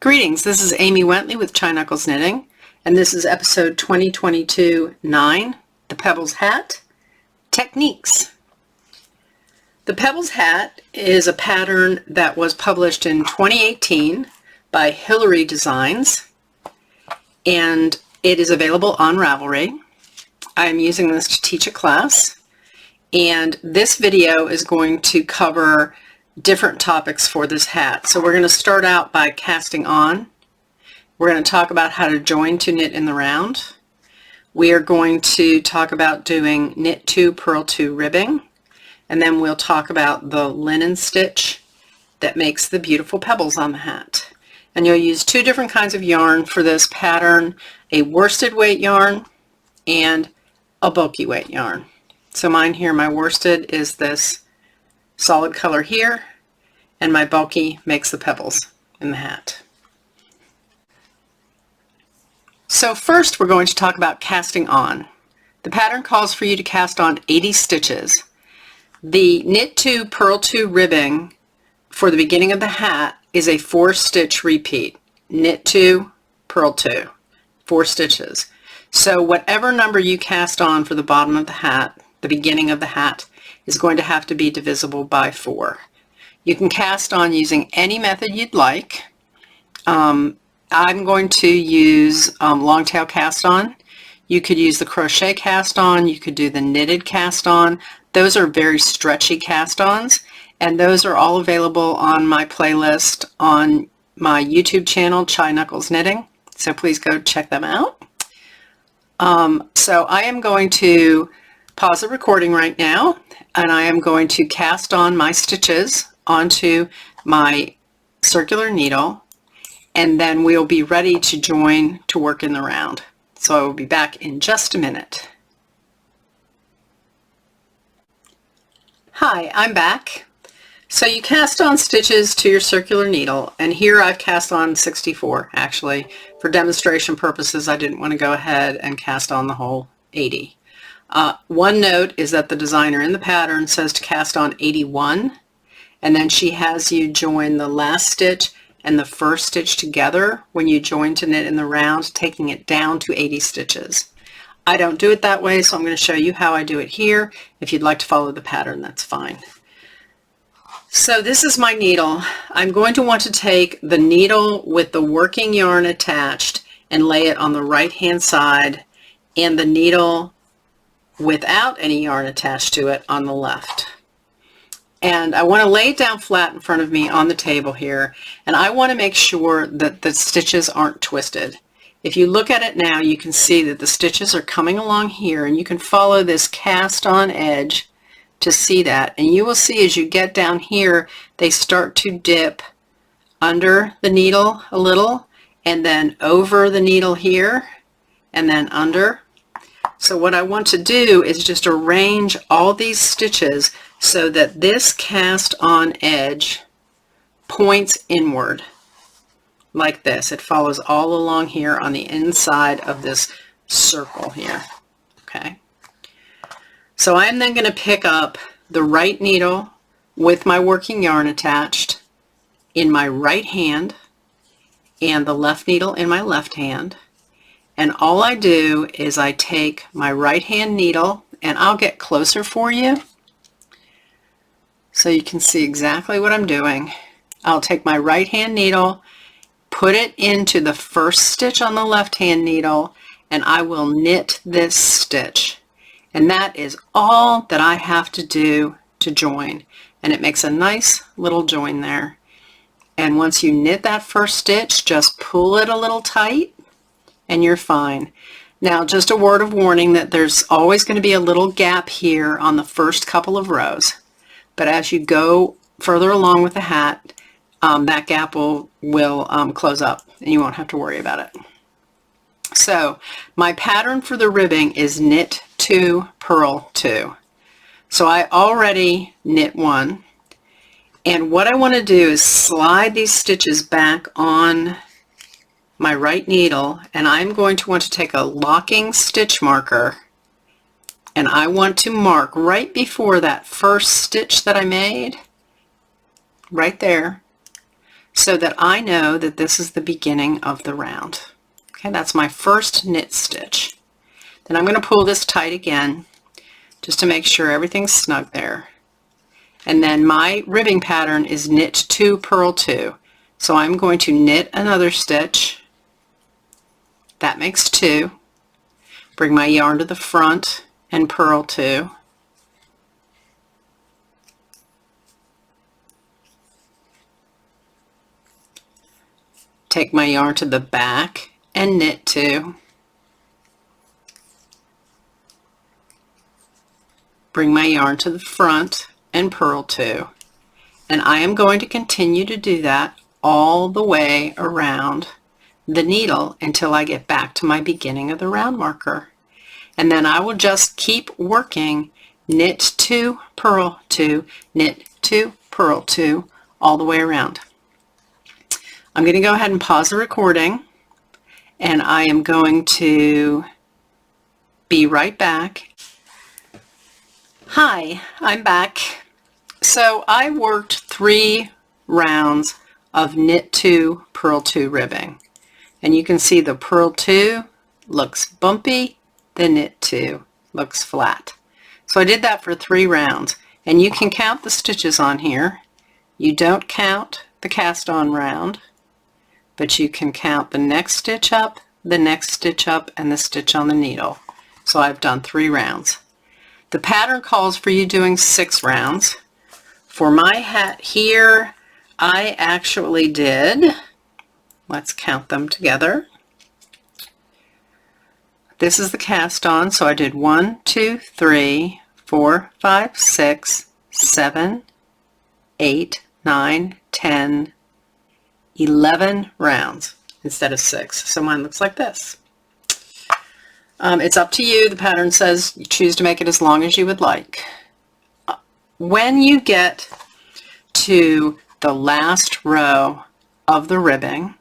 Greetings, this is Amy Wentley with Chi Knuckles Knitting, and this is episode 2022-9, the Pebbles Hat Techniques. The Pebbles Hat is a pattern that was published in 2018 by Hillary Designs, and it is available on Ravelry. I'm using this to teach a class, and this video is going to cover different topics for this hat. So we're going to start out by casting on. We're going to talk about how to join to knit in the round. We are going to talk about doing knit 2, purl 2 ribbing, and then we'll talk about the linen stitch that makes the beautiful pebbles on the hat. And you'll use two different kinds of yarn for this pattern, a worsted weight yarn and a bulky weight yarn. So mine here, my worsted is this solid color here, and my bulky makes the pebbles in the hat. So first we're going to talk about casting on. The pattern calls for you to cast on 80 stitches. The knit 2, purl 2 ribbing for the beginning of the hat is a 4-stitch repeat. Knit 2, purl 2, 4 stitches. So whatever number you cast on for the bottom of the hat, the beginning of the hat, is going to have to be divisible by 4. You can cast on using any method you'd like. I'm going to use long tail cast on. You could use the crochet cast on. You could do the knitted cast on. Those are very stretchy cast ons, and those are all available on my playlist on my YouTube channel, Chi Knuckles Knitting. So please go check them out. So I am going to pause the recording right now, and I am going to cast on my stitches onto my circular needle, and then we'll be ready to join to work in the round. So I will be back in just a minute. Hi, I'm back. So you cast on stitches to your circular needle, and here I've cast on 64 actually. For demonstration purposes, I didn't want to go ahead and cast on the whole 80. One note is that the designer in the pattern says to cast on 81, and then she has you join the last stitch and the first stitch together when you join to knit in the round, taking it down to 80 stitches. I don't do it that way, so I'm going to show you how I do it here. If you'd like to follow the pattern, that's fine. So this is my needle. I'm going to want to take the needle with the working yarn attached and lay it on the right hand side, and the needle without any yarn attached to it on the left. And I want to lay it down flat in front of me on the table here, and I want to make sure that the stitches aren't twisted. If you look at it now, you can see that the stitches are coming along here, and you can follow this cast on edge to see that. And you will see as you get down here, they start to dip under the needle a little, and then over the needle here, and then under. So what I want to do is just arrange all these stitches so that this cast on edge points inward like this. It follows all along here on the inside of this circle here. Okay. So I'm then going to pick up the right needle with my working yarn attached in my right hand and the left needle in my left hand. And all I do is I take my right hand needle, and I'll get closer for you so you can see exactly what I'm doing. I'll take my right hand needle, put it into the first stitch on the left hand needle, and I will knit this stitch. And that is all that I have to do to join. And it makes a nice little join there. And once you knit that first stitch, just pull it a little tight, and you're fine. Now, just a word of warning that there's always going to be a little gap here on the first couple of rows. But as you go further along with the hat, that gap will close up, and you won't have to worry about it. So my pattern for the ribbing is knit 2, purl 2. So I already knit 1, and what I want to do is slide these stitches back on my right needle, and I'm going to want to take a locking stitch marker, and I want to mark right before that first stitch that I made, right there. so that I know that this is the beginning of the round. Okay, that's my first knit stitch. Then I'm going to pull this tight again just to make sure everything's snug there. And then my ribbing pattern is knit 2, purl 2. So I'm going to knit another stitch. That makes 2. Bring my yarn to the front and purl 2. Take my yarn to the back and knit 2. Bring my yarn to the front and purl 2. And I am going to continue to do that all the way around the needle until I get back to my beginning of the round marker. And then I will just keep working knit 2, purl 2, knit 2, purl 2 all the way around. I'm going to go ahead and pause the recording, and I am going to be right back. Hi, I'm back. So I worked 3 rounds of knit 2, purl 2 ribbing. And you can see the purl 2 looks bumpy, the knit 2 looks flat. So I did that for 3 rounds. And you can count the stitches on here. You don't count the cast on round, but you can count the next stitch up, the next stitch up, and the stitch on the needle. So I've done 3 rounds. The pattern calls for you doing 6 rounds. For my hat here, I actually did, let's count them together. This is the cast on, so I did 1, 2, 3, 4, 5, 6, 7, 8, 9, 10, 11 rounds instead of 6. So mine looks like this. It's up to you. The pattern says you choose to make it as long as you would like. When you get to the last row of the ribbing,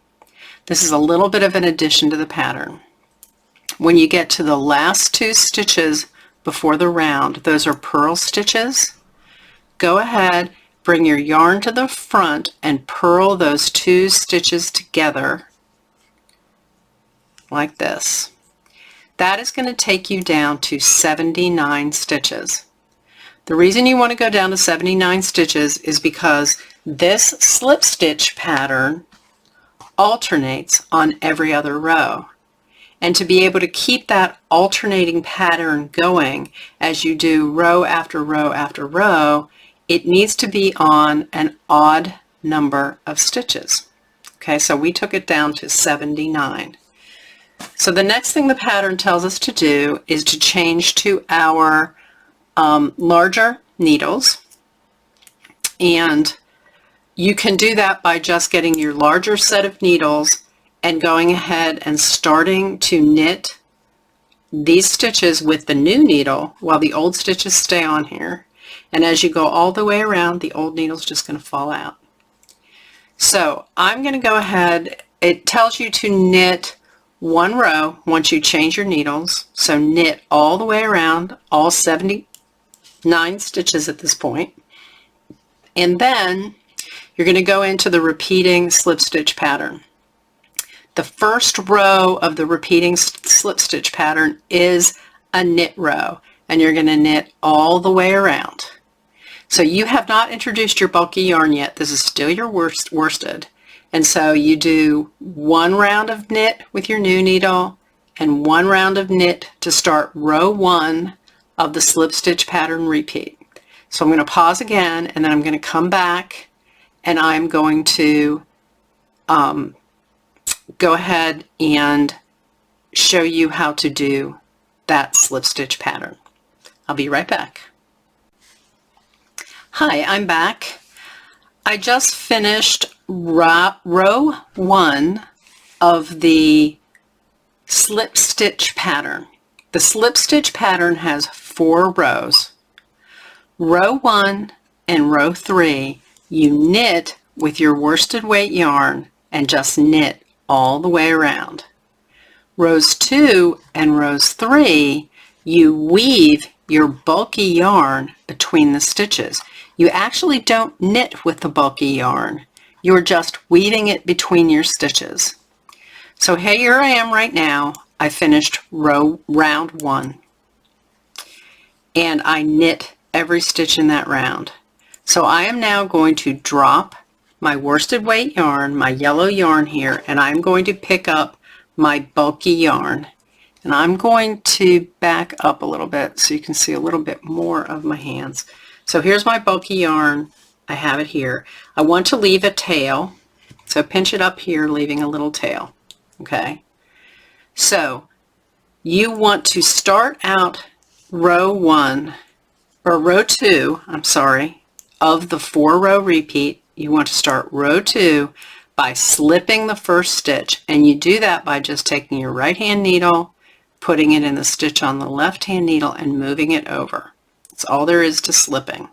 this is a little bit of an addition to the pattern. When you get to the last 2 stitches before the round, those are purl stitches. Go ahead, bring your yarn to the front and purl those 2 stitches together like this. That is going to take you down to 79 stitches. The reason you want to go down to 79 stitches is because this slip stitch pattern alternates on every other row. And to be able to keep that alternating pattern going as you do row after row after row, it needs to be on an odd number of stitches. Okay, so we took it down to 79. So the next thing the pattern tells us to do is to change to our larger needles. And you can do that by just getting your larger set of needles and going ahead and starting to knit these stitches with the new needle while the old stitches stay on here. And as you go all the way around, the old needle's just going to fall out. So I'm going to go ahead, it tells you to knit 1 row once you change your needles. So knit all the way around, all 79 stitches at this point. And then you're going to go into the repeating slip stitch pattern. The first row of the repeating slip stitch pattern is a knit row, and you're going to knit all the way around. So you have not introduced your bulky yarn yet. This is still your worsted. And so you do 1 round of knit with your new needle and 1 round of knit to start row 1 of the slip stitch pattern repeat. So I'm going to pause again, and then I'm going to come back, and I'm going to go ahead and show you how to do that slip stitch pattern. I'll be right back. Hi, I'm back. I just finished row 1 of the slip stitch pattern. The slip stitch pattern has 4 rows. Row 1 and row 3, you knit with your worsted weight yarn and just knit all the way around. Rows 2 and rows 3, you weave your bulky yarn between the stitches. You actually don't knit with the bulky yarn. you're just weaving it between your stitches. So here I am right now. I finished round 1, and I knit every stitch in that round. So I am now going to drop my worsted weight yarn, my yellow yarn here, and I'm going to pick up my bulky yarn. And I'm going to back up a little bit so you can see a little bit more of my hands. So here's my bulky yarn. I have it here. I want to leave a tail, so pinch it up here, leaving a little tail. Okay, so you want to start out row 1, or row 2, I'm sorry, of the 4-row repeat. You want to start row 2 by slipping the first stitch, and you do that by just taking your right hand needle, putting it in the stitch on the left hand needle, and moving it over. That's all there is to slipping.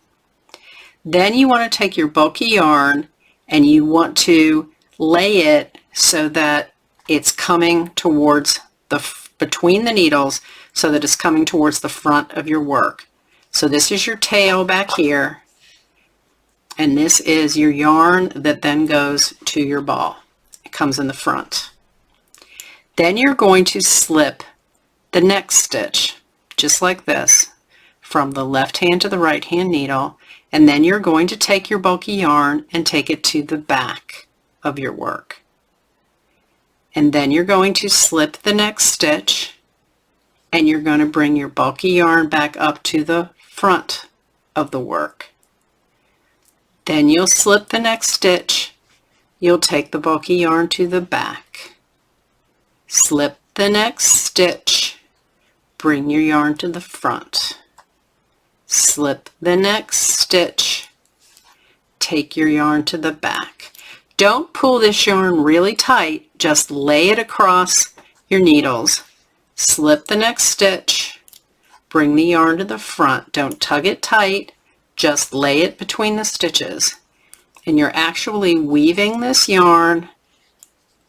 Then you want to take your bulky yarn and you want to lay it so that it's coming towards between the needles, so that it's coming towards the front of your work. So this is your tail back here, and this is your yarn that then goes to your ball. It comes in the front. Then you're going to slip the next stitch, just like this, from the left hand to the right hand needle, and then you're going to take your bulky yarn and take it to the back of your work. And then you're going to slip the next stitch, and you're going to bring your bulky yarn back up to the front of the work. Then you'll slip the next stitch, you'll take the bulky yarn to the back, slip the next stitch, bring your yarn to the front, slip the next stitch, take your yarn to the back. Don't pull this yarn really tight, just lay it across your needles, slip the next stitch, bring the yarn to the front. Don't tug it tight, just lay it between the stitches. And you're actually weaving this yarn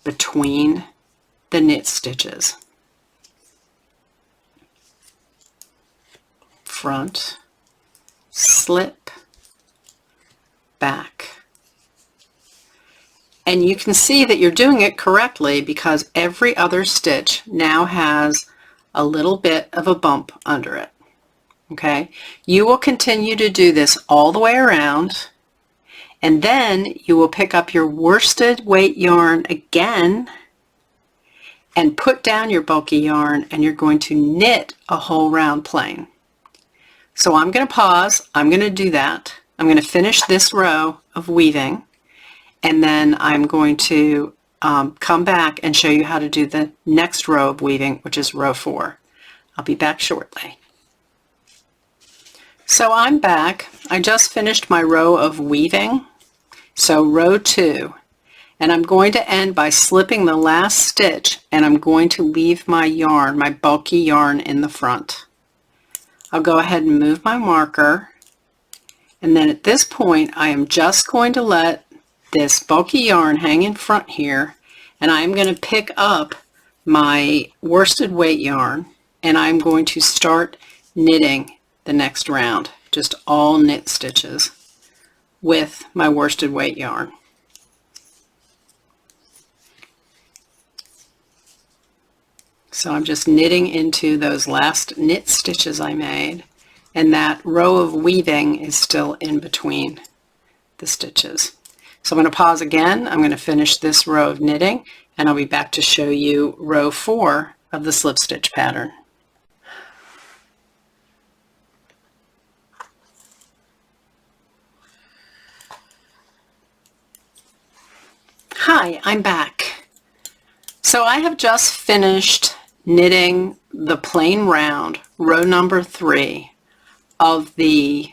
between the knit stitches. Front, slip, back. And you can see that you're doing it correctly because every other stitch now has a little bit of a bump under it. Okay, you will continue to do this all the way around, and then you will pick up your worsted weight yarn again and put down your bulky yarn, and you're going to knit a whole round plain. So I'm going to pause, I'm going to do that. I'm going to finish this row of weaving, and then I'm going to come back and show you how to do the next row of weaving, which is row 4. I'll be back shortly. So I'm back. I just finished my row of weaving, so row 2, and I'm going to end by slipping the last stitch, and I'm going to leave my yarn, my bulky yarn, in the front. I'll go ahead and move my marker, and then at this point I am just going to let this bulky yarn hang in front here, and I'm going to pick up my worsted weight yarn, and I'm going to start knitting the next round, just all knit stitches with my worsted weight yarn. So I'm just knitting into those last knit stitches I made, and that row of weaving is still in between the stitches. So I'm going to pause again. I'm going to finish this row of knitting, and I'll be back to show you row 4 of the slip stitch pattern. Hi, I'm back. So I have just finished knitting the plain round, row number 3 of the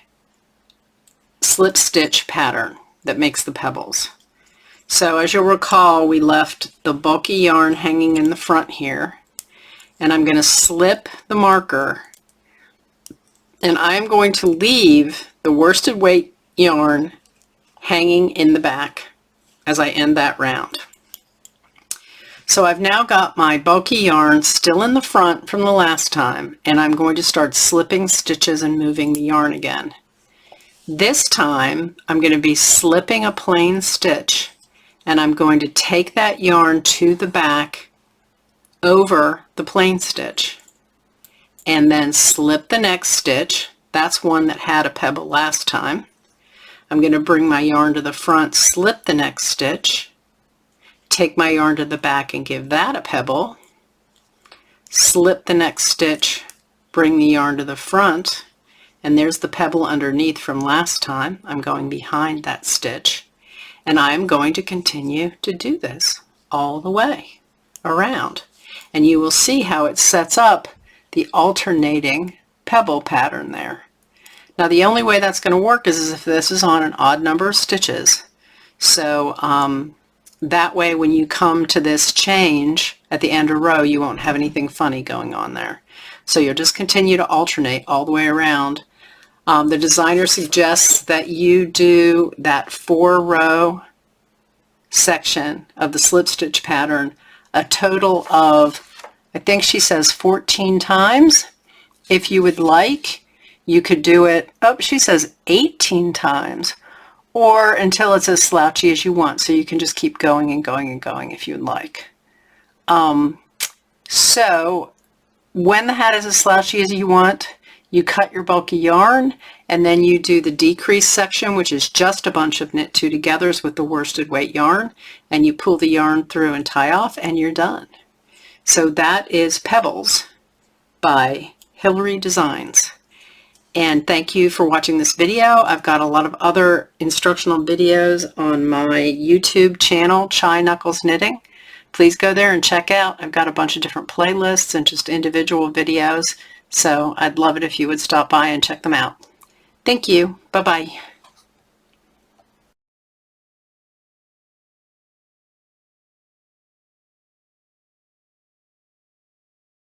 slip stitch pattern that makes the pebbles. So as you'll recall, we left the bulky yarn hanging in the front here, and I'm going to slip the marker, and I'm going to leave the worsted weight yarn hanging in the back as I end that round. So I've now got my bulky yarn still in the front from the last time, and I'm going to start slipping stitches and moving the yarn again. This time I'm going to be slipping a plain stitch and I'm going to take that yarn to the back over the plain stitch and then slip the next stitch. That's one that had a pebble last time. I'm going to bring my yarn to the front, slip the next stitch, take my yarn to the back and give that a pebble, slip the next stitch, bring the yarn to the front, and there's the pebble underneath from last time. I'm going behind that stitch, and I'm going to continue to do this all the way around, and you will see how it sets up the alternating pebble pattern there. Now the only way that's going to work is if this is on an odd number of stitches. So that way when you come to this change at the end of row, you won't have anything funny going on there. So you'll just continue to alternate all the way around. The designer suggests that you do that 4-row section of the slip stitch pattern a total of, I think she says 14 times. If you would like, you could do it, oh, she says 18 times, or until it's as slouchy as you want. So you can just keep going and going and going if you'd like. So when the hat is as slouchy as you want, you cut your bulky yarn, and then you do the decrease section, which is just a bunch of knit 2-togethers with the worsted weight yarn, and you pull the yarn through and tie off, and you're done. So that is Pebbles by Hillary Designs. And thank you for watching this video. I've got a lot of other instructional videos on my YouTube channel, Chai Knuckles Knitting. Please go there and check out. I've got a bunch of different playlists and just individual videos. So I'd love it if you would stop by and check them out. Thank you. Bye-bye.